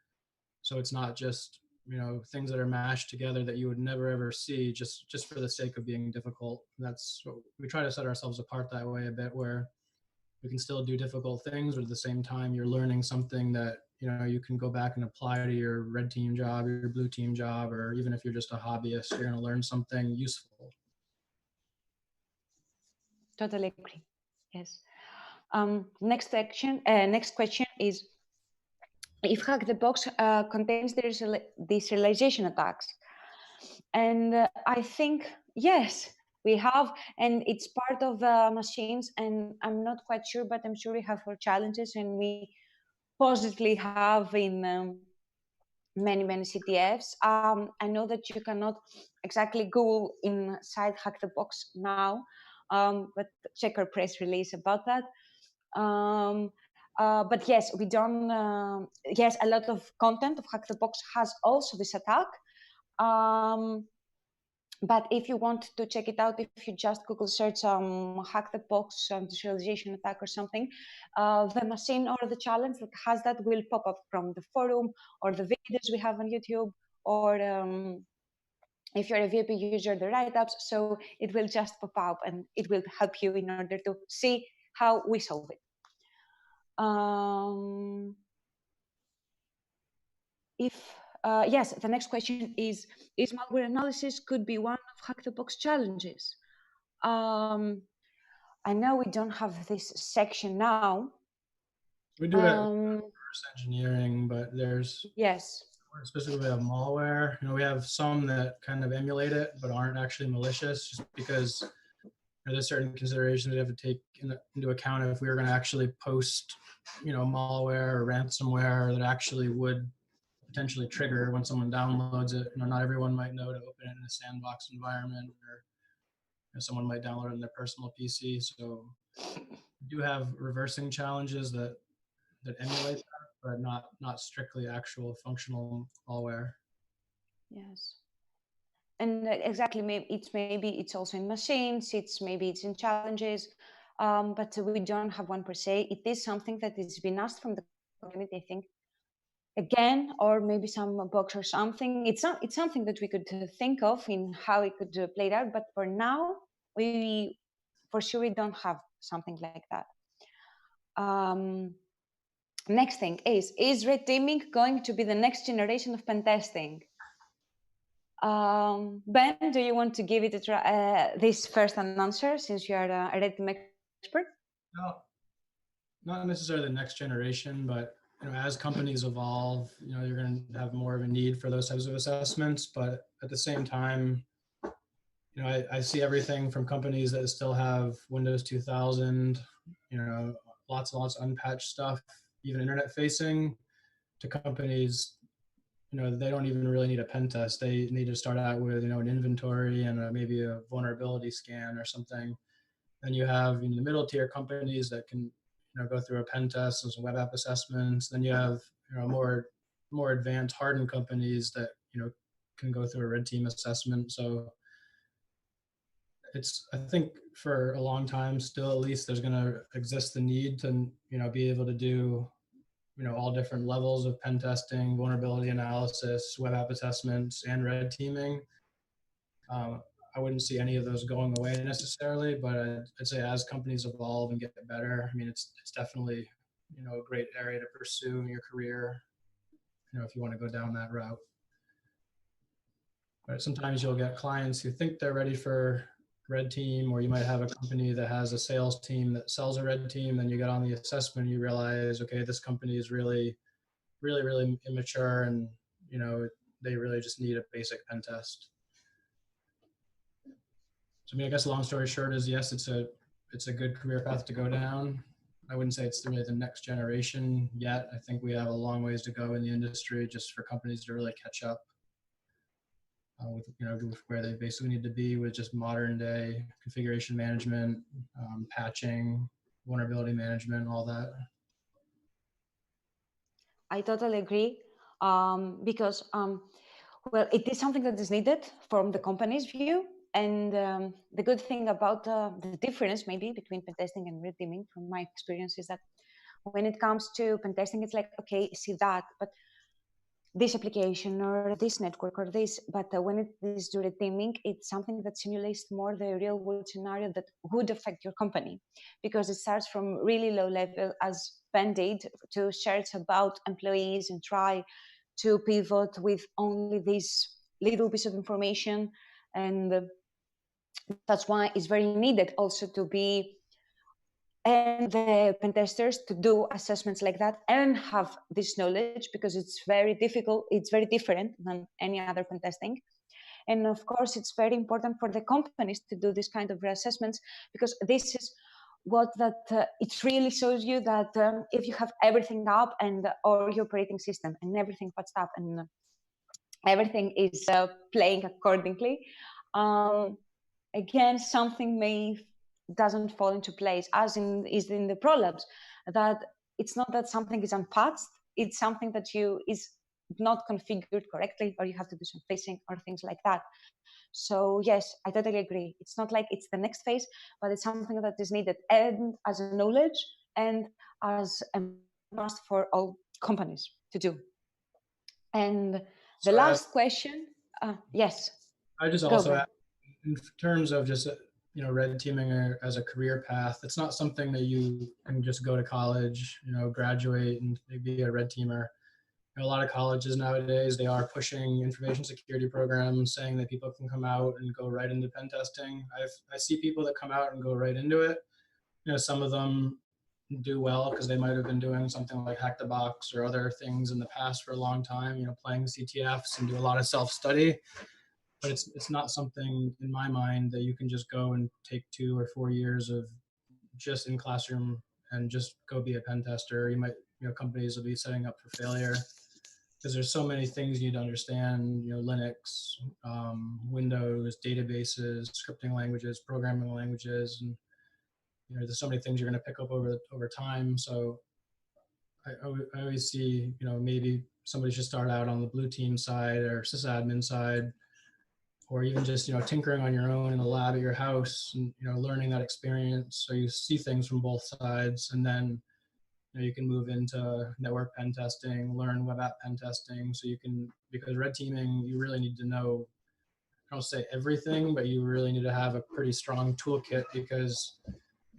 So it's not just, things that are mashed together that you would never ever see just for the sake of being difficult. That's what we try to set ourselves apart that way a bit, where we can still do difficult things, but at the same time, you're learning something that, you can go back and apply to your red team job, your blue team job, or even if you're just a hobbyist, you're going to learn something useful. Totally agree. Yes. Next question is, if Hack the Box contains deserialization attacks? And I think, yes, we have, and it's part of the machines, and I'm not quite sure, but I'm sure we have for challenges, and we positively have in many CTFs. I know that you cannot exactly go inside Hack the Box now, but check our press release about that. But yes, we don't. Yes, a lot of content of Hack the Box has also this attack. But if you want to check it out, if you just Google search Hack the Box deserialization attack or something, the machine or the challenge that has that will pop up from the forum or the videos we have on YouTube, or if you're a VIP user, the write-ups. So it will just pop up and it will help you in order to see how we solve it. Yes, the next question is malware analysis could be one of Hack the Box challenges? I know we don't have this section now. We do have reverse engineering, but there's, yes, specifically of malware. We have some that kind of emulate it, but aren't actually malicious, just because there's certain considerations we have to take into account if we were going to actually post, malware or ransomware that actually would potentially trigger when someone downloads it. Not everyone might know to open it in a sandbox environment, or someone might download it on their personal PC. So we do have reversing challenges that emulate that, but not strictly actual functional malware. Yes. And exactly, maybe it's also in machines, maybe it's in challenges, but we don't have one per se. It is something that has been asked from the community, I think, again, or maybe some box or something. It's something that we could think of in how it could play out, but for now, we for sure don't have something like that. Next thing is red teaming going to be the next generation of pen testing? Ben, do you want to give it this first an answer, since you are a red team expert? No, not necessarily the next generation, but as companies evolve, you're going to have more of a need for those types of assessments. But at the same time, I see everything from companies that still have Windows 2000, lots and lots of unpatched stuff, even internet facing, to companies, they don't even really need a pen test. They need to start out with, an inventory and maybe a vulnerability scan or something. Then you have the middle tier companies that can, go through a pen test and some web app assessments. Then you have more advanced hardened companies that can go through a red team assessment. So I think for a long time still, at least, there's going to exist the need to be able to do all different levels of pen testing, vulnerability analysis, web app assessments, and red teaming. I wouldn't see any of those going away necessarily, but I'd say as companies evolve and get better, I mean, it's definitely a great area to pursue in your career, if you want to go down that route. But sometimes you'll get clients who think they're ready for red team, or you might have a company that has a sales team that sells a red team. Then you get on the assessment, you realize, okay, this company is really immature, and they really just need a basic pen test. So I mean, I guess long story short is, yes, it's a good career path to go down. I wouldn't say it's really the next generation yet. I think we have a long ways to go in the industry just for companies to really catch up with where they basically need to be with just modern day configuration management, patching, vulnerability management, all that. I totally agree, because well, it is something that is needed from the company's view. And the good thing about the difference maybe between pen testing and red teaming, from my experience, is that when it comes to pen testing, it's like, okay, see that, but this application or this network or this, but when it is to red teaming, it's something that simulates more the real world scenario that would affect your company, because it starts from really low level as Ben did, to search about employees and try to pivot with only this little piece of information. And that's why it's very needed also to be, and the pen testers to do assessments like that and have this knowledge, because it's very difficult, it's very different than any other pen testing. And of course, it's very important for the companies to do this kind of assessments, because this is what it really shows you that if you have everything up and or your operating system and everything patched up and everything is playing accordingly, again, something doesn't fall into place, as is in the prolabs, that it's not that something is unpatched, it's something that is not configured correctly, or you have to do some fixing or things like that. So yes, I totally agree. It's not like it's the next phase, but it's something that is needed, and as a knowledge and as a must for all companies to do. And the last question, yes. I just also add, in terms of just red teaming as a career path, it's not something that you can just go to college, graduate and be a red teamer. A lot of colleges nowadays, they are pushing information security programs, saying that people can come out and go right into pen testing. I see people that come out and go right into it. Some of them do well because they might have been doing something like Hack the Box or other things in the past for a long time, playing CTFs and do a lot of self-study. But it's not something, in my mind, that you can just go and take 2 or 4 years of just in classroom and just go be a pen tester. You might, companies will be setting up for failure because there's so many things you need to understand, Linux, Windows, databases, scripting languages, programming languages, and there's so many things you're going to pick up over time. So I always see, maybe somebody should start out on the blue team side or sysadmin side, or even just, tinkering on your own in the lab at your house and, learning that experience. So you see things from both sides, and then, you can move into network pen testing, learn web app pen testing. So you can, because red teaming, you really need to know, I don't say everything, but you really need to have a pretty strong toolkit, because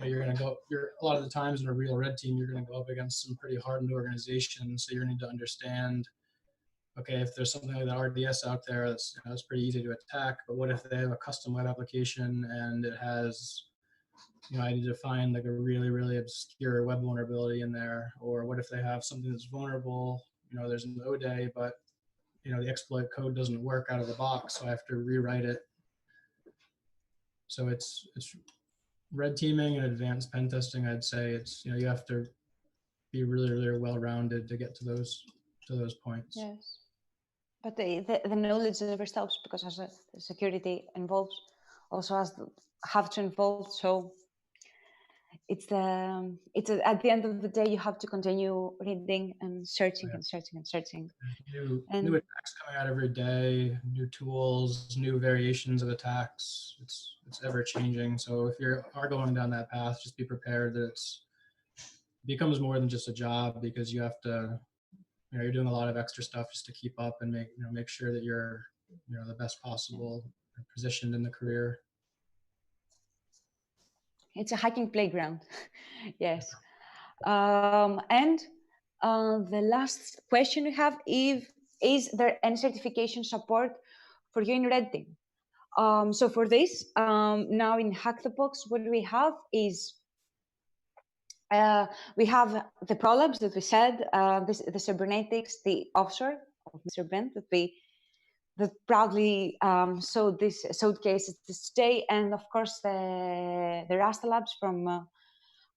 you're going to go, a lot of the times in a real red team, you're going to go up against some pretty hardened organizations. So you're going to need to understand, okay, if there's something like that RDS out there, that's pretty easy to attack, but what if they have a custom web application and it has, I need to find like a really obscure web vulnerability in there, or what if they have something that's vulnerable, there's an O-day, but the exploit code doesn't work out of the box, so I have to rewrite it. So it's red teaming and advanced pen testing. I'd say it's, you have to be really well-rounded to get to those points. Yes. But the knowledge never stops, because as the security involves, also have to involve. So it's at the end of the day, you have to continue reading and searching and searching and searching. New attacks coming out every day, new tools, new variations of attacks. It's ever changing. So if you are going down that path, just be prepared that it becomes more than just a job, because you have to, you're doing a lot of extra stuff just to keep up and make sure that you're the best possible positioned in the career. It's a hacking playground. Yes. And the last question we have is there any certification support for you in red team? So for this, now in Hack the Box, what we have is we have the prolabs that we said, the cybernetics, the offshore of Mr. Ben that proudly showcases this today, and of course the Rasta labs from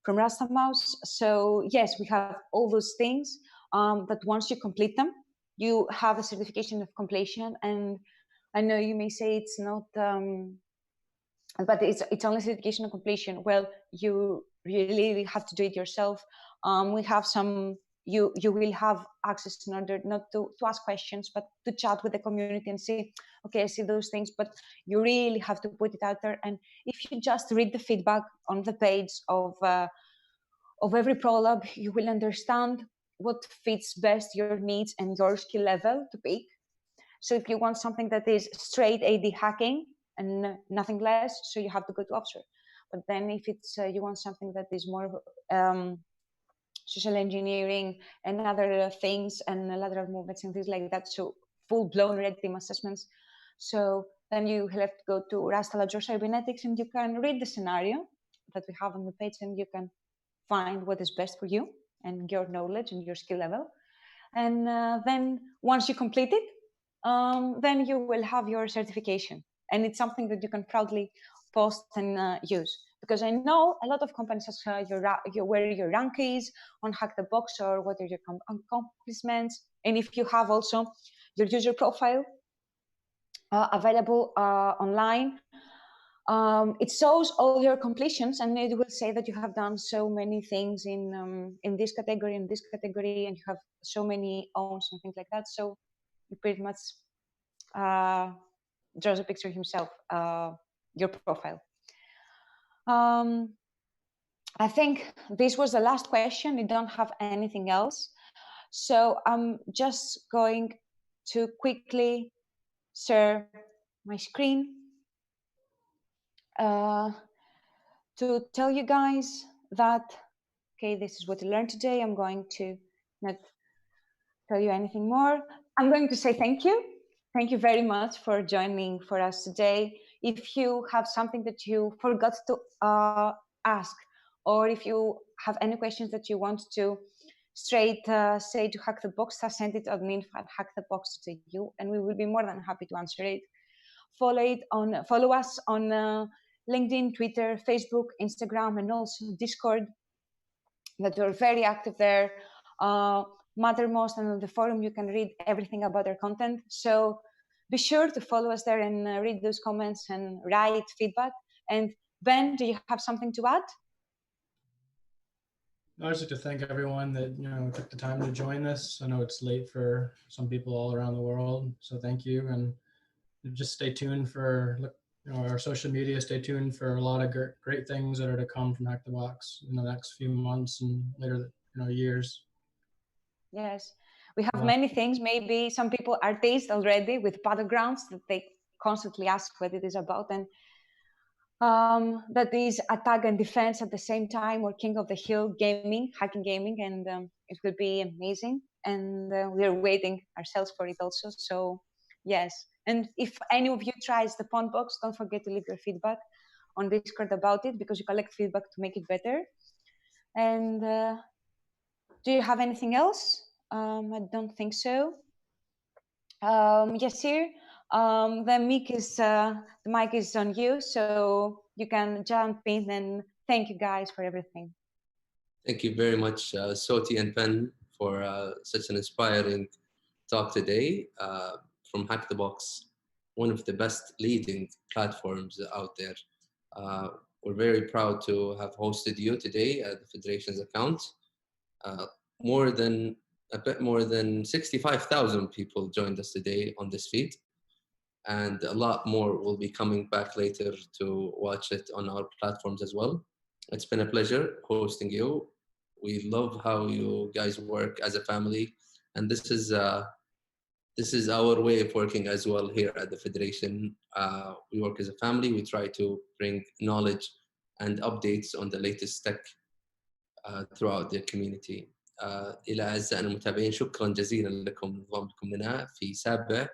Rasta Mouse. So yes, we have all those things that once you complete them, you have a certification of completion. And I know you may say it's not, but it's only certification of completion. Well, you really have to do it yourself. We have some. You will have access in order not to ask questions, but to chat with the community and see, okay, I see those things, but you really have to put it out there. And if you just read the feedback on the page of every prolab, you will understand what fits best your needs and your skill level to pick. So if you want something that is straight AD hacking and nothing less, so you have to go to offshore. But then if it's you want something that is more social engineering and other things and lateral movements and things like that, so full-blown red team assessments, so then you have to go to Rasta Labs or Cybernetics, and you can read the scenario that we have on the page, and you can find what is best for you and your knowledge and your skill level. And then once you complete it, then you will have your certification. And it's something that you can proudly post and use. Because I know a lot of companies ask where your rank is on Hack the Box, or what are your accomplishments. And if you have also your user profile available online, it shows all your completions, and it will say that you have done so many things in this category, and you have so many owns and things like that. So you pretty much draws a picture himself, your profile. I think this was the last question. We don't have anything else. So I'm just going to quickly share my screen to tell you guys that, okay, this is what you learned today. I'm going to not tell you anything more. I'm going to say thank you. Thank you very much for joining for us today. If you have something that you forgot to ask, or if you have any questions that you want to straight say to Hack the Box, send it on info@hackthebox to you, and we will be more than happy to answer it. Follow us on LinkedIn, Twitter, Facebook, Instagram, and also Discord, that we're very active there. Mattermost, and on the forum you can read everything about our content. So be sure to follow us there and read those comments and write feedback. And Ben, do you have something to add? I'd just like to thank everyone that took the time to join this. I know it's late for some people all around the world, so thank you. And just stay tuned for our social media. Stay tuned for a lot of great things that are to come from Hack the Box in the next few months and later years. Yes, we have many things. Maybe some people are tasted already with battlegrounds that they constantly ask what it is about, and that is attack and defense at the same time, or King of the Hill gaming, hacking gaming, and it will be amazing. And we are waiting ourselves for it also. So yes, and if any of you tries the Pond Box, don't forget to leave your feedback on Discord about it, because you collect feedback to make it better. And do you have anything else? I don't think so. Yasir, the mic is on you, so you can jump in, and thank you guys for everything. Thank you very much, Soti and Ben, for such an inspiring talk today. From Hack the Box, one of the best leading platforms out there. We're very proud to have hosted you today at the Federation's account. A bit more than 65,000 people joined us today on this feed, and a lot more will be coming back later to watch it on our platforms as well. It's been a pleasure hosting you. We love how you guys work as a family, and this is our way of working as well here at the Federation. We work as a family. We try to bring knowledge and updates on the latest tech throughout the community. إلى أعزائنا المتابعين، شكرا جزيلا لكم انضمامكم لنا في سابع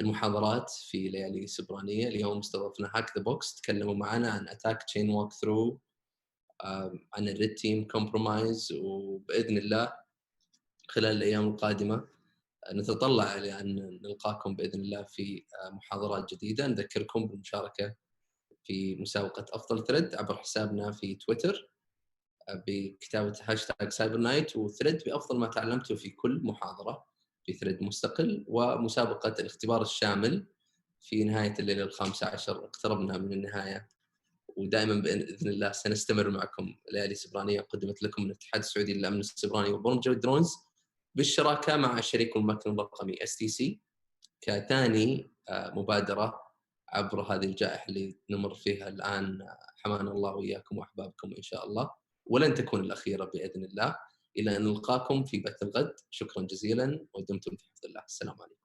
المحاضرات في ليالي سبرانية. اليوم استضفنا هاك ذا بوكس، تكلموا معنا عن أتاك تشين ووك ثرو، عن الريد تيم كومبرومايز، وبإذن الله خلال الأيام القادمة نتطلع لأن نلقاكم بإذن الله في محاضرات جديدة. نذكركم بالمشاركة في مسابقة أفضل ثريد عبر حسابنا في تويتر بكتابة هاشتاج سايبر نايت، وثريد بأفضل ما تعلمته في كل محاضرة في ثريد مستقل، ومسابقة الاختبار الشامل في نهاية الليلة 15. اقتربنا من النهاية، ودائما بإذن الله سنستمر معكم. ليالي سبرانية قدمت لكم من الاتحاد السعودي للأمن السبراني وبرمجة الدرونز بالشراكة مع شريك المكن الرقمي STC كثاني مبادرة عبر هذه الجائحة اللي نمر فيها الآن. حمانا الله وإياكم وأحبابكم إن شاء الله، ولن تكون الأخيرة بإذن الله. إلى أن نلقاكم في بث الغد، شكرا جزيلا ودمتم في حفظ الله. السلام عليكم.